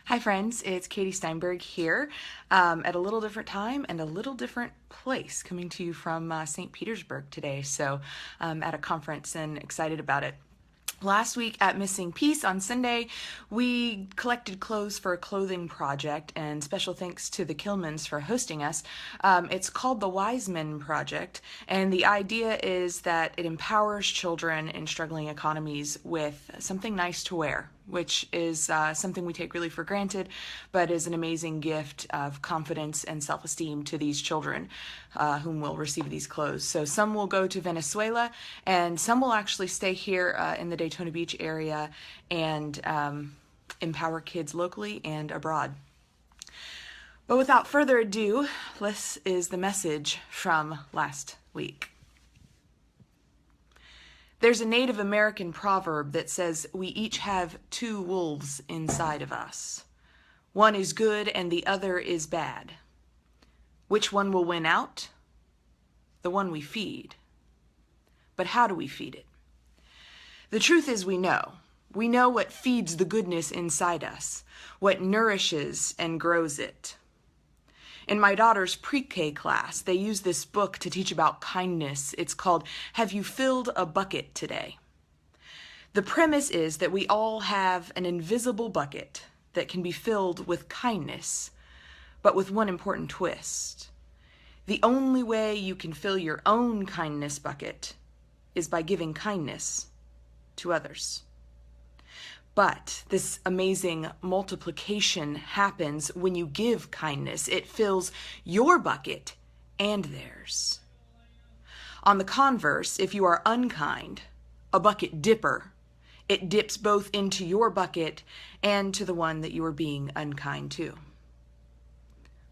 Hi friends, it's Katie Steinberg here at a little different time and a little different place, coming to you from St. Petersburg today. So at a conference and excited about it. Last week at Missing Piece on Sunday, we collected clothes for a clothing project, and special thanks to the Kilmans for hosting us. It's called the Wiseman Project, and the idea is that it empowers children in struggling economies with something nice to wear, which is something we take really for granted, but is an amazing gift of confidence and self-esteem to these children whom will receive these clothes. So some will go to Venezuela, and some will actually stay here in the Daytona Beach area and empower kids locally and abroad. But without further ado, this is the message from last week. There's a Native American proverb that says we each have two wolves inside of us. One is good and the other is bad. Which one will win out? The one we feed. But how do we feed it? The truth is we know. We know what feeds the goodness inside us, what nourishes and grows it. In my daughter's pre-K class, they use this book to teach about kindness. It's called Have You Filled a Bucket Today? The premise is that we all have an invisible bucket that can be filled with kindness, but with one important twist. The only way you can fill your own kindness bucket is by giving kindness to others. But this amazing multiplication happens when you give kindness. It fills your bucket and theirs. On the converse, if you are unkind, a bucket dipper, it dips both into your bucket and to the one that you are being unkind to.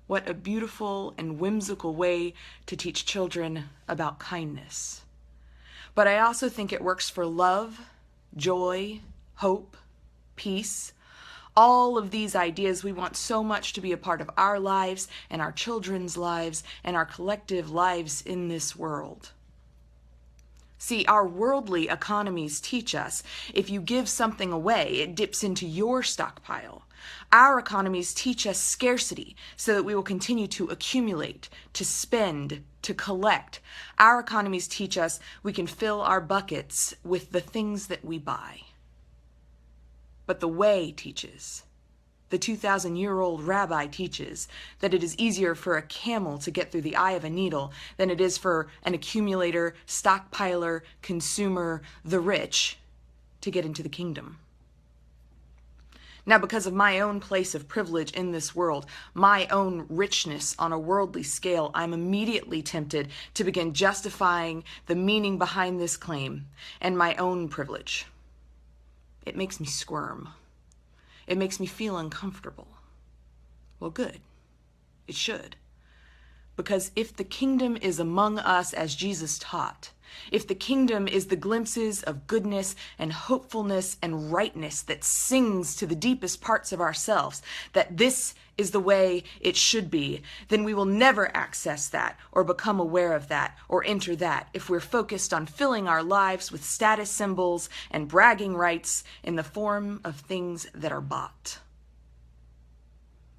What a beautiful and whimsical way to teach children about kindness. But I also think it works for love, joy, hope, peace. All of these ideas we want so much to be a part of our lives and our children's lives and our collective lives in this world. See, our worldly economies teach us if you give something away, it dips into your stockpile. Our economies teach us scarcity so that we will continue to accumulate, to spend, to collect. Our economies teach us we can fill our buckets with the things that we buy. But the Way teaches, the 2,000-year-old rabbi teaches, that it is easier for a camel to get through the eye of a needle than it is for an accumulator, stockpiler, consumer, the rich, to get into the kingdom. Now, because of my own place of privilege in this world, my own richness on a worldly scale, I'm immediately tempted to begin justifying the meaning behind this claim and my own privilege. It makes me squirm. It makes me feel uncomfortable. Well, good. It should. Because if the kingdom is among us as Jesus taught, if the kingdom is the glimpses of goodness and hopefulness and rightness that sings to the deepest parts of ourselves, that this is the way it should be, then we will never access that or become aware of that or enter that if we're focused on filling our lives with status symbols and bragging rights in the form of things that are bought.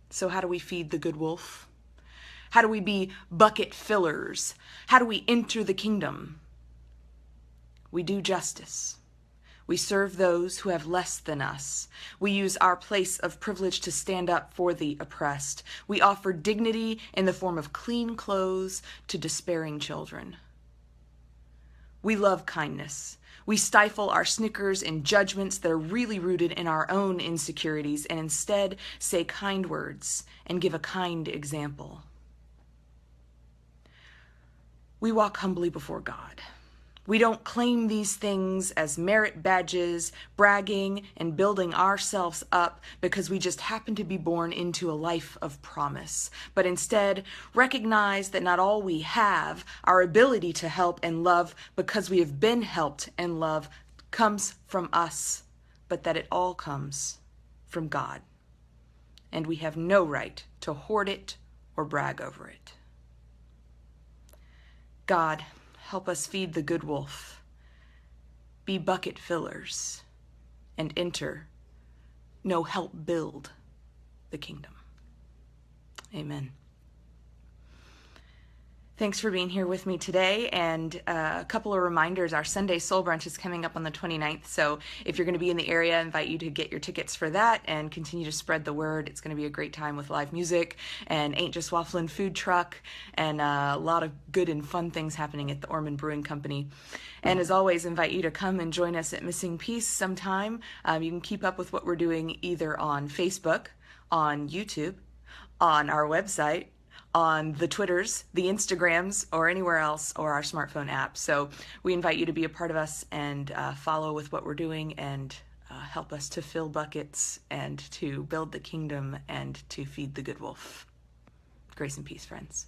So how do we feed the good wolf? How do we be bucket fillers? How do we enter the kingdom? We do justice. We serve those who have less than us. We use our place of privilege to stand up for the oppressed. We offer dignity in the form of clean clothes to despairing children. We love kindness. We stifle our snickers and judgments that are really rooted in our own insecurities and instead say kind words and give a kind example. We walk humbly before God. We don't claim these things as merit badges, bragging and building ourselves up because we just happen to be born into a life of promise, but instead recognize that not all we have, our ability to help and love because we have been helped and loved, comes from us, but that it all comes from God. And we have no right to hoard it or brag over it. God, help us feed the good wolf, be bucket fillers, and enter, no, help build the kingdom. Amen. Thanks for being here with me today, and a couple of reminders. Our Sunday Soul Brunch is coming up on the 29th, so if you're going to be in the area, I invite you to get your tickets for that and continue to spread the word. It's going to be a great time with live music and Ain't Just Wafflin' food truck and a lot of good and fun things happening at the Orman Brewing Company. And as always, invite you to come and join us at Missing Piece sometime. You can keep up with what we're doing either on Facebook, on YouTube, on our website, on the Twitters, the Instagrams, or anywhere else, or our smartphone app. So we invite you to be a part of us and follow with what we're doing and help us to fill buckets and to build the kingdom and to feed the good wolf. Grace and peace, friends.